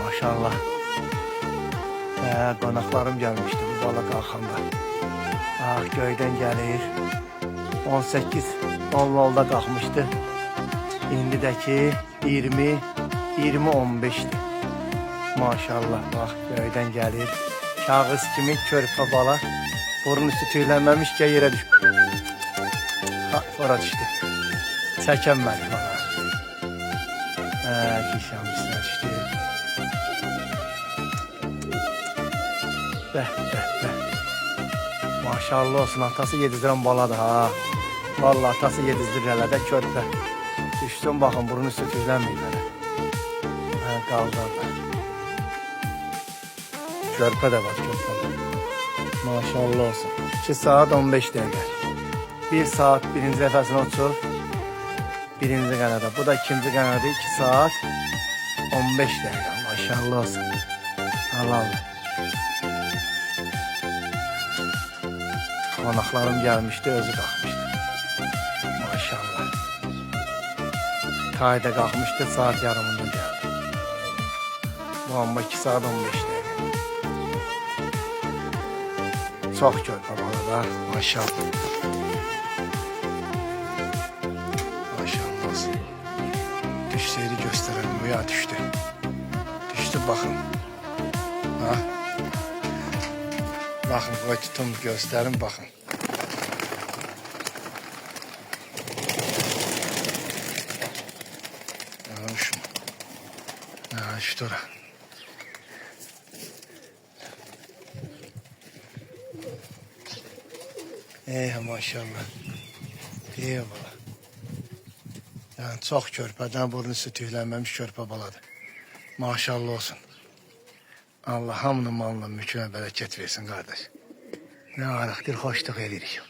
Maşallah. Qonaqlarım gelmişti bu bala qalxanda. Göydən gəlir. 18:00-da qalxmışdı. İndidəki 20:15'dir. Maşallah, bax, göydən gəlir. Kağız kimi körpə bala. Burun üstü tüylənməmiş ki, yerə düşür. Ora düşdü. Çəkənmədi bana. Kişəm üstünə düşdü. Bəh. Maşallah olsun, atası yedizdirən baladır ha. Vallahi atası yedizdirir hələ də körpə. Düşsün baxın, burun üstü tüylənməyib hələ. Qaldı. Körpə də var, körpə də. Maşallah olsun. 2 saat 15 dəqiqə. 1 saat birinci nəfəsini uçur. Birinci qanada. Bu da ikinci qanadı. 2 saat 15 dəqiqə. Maşallah olsun. Allah. Qonaqlarım gəlmişdi, özü qalxmışdı. Maşallah. Tayda qalxmışdı, saat yarımında gəldi. Bu amma 2 saat 15 dəqiqə. Çox körpə balada, maşallah. Maşallah olsun. Düşseydi göstərelim, bu ya düşdü. Düşdü, baxın. Baxın, qoy tutum, göstərin, baxın. İşte ora. Maşallah. Eyvallah. Yani çox körpədən burnu üstü tüylənməmiş körpə baladır. Maşallah olsun. Allah hamının malına mülkünə bərəkət versin qardaş. Ne araqdır, xoşluq edirik.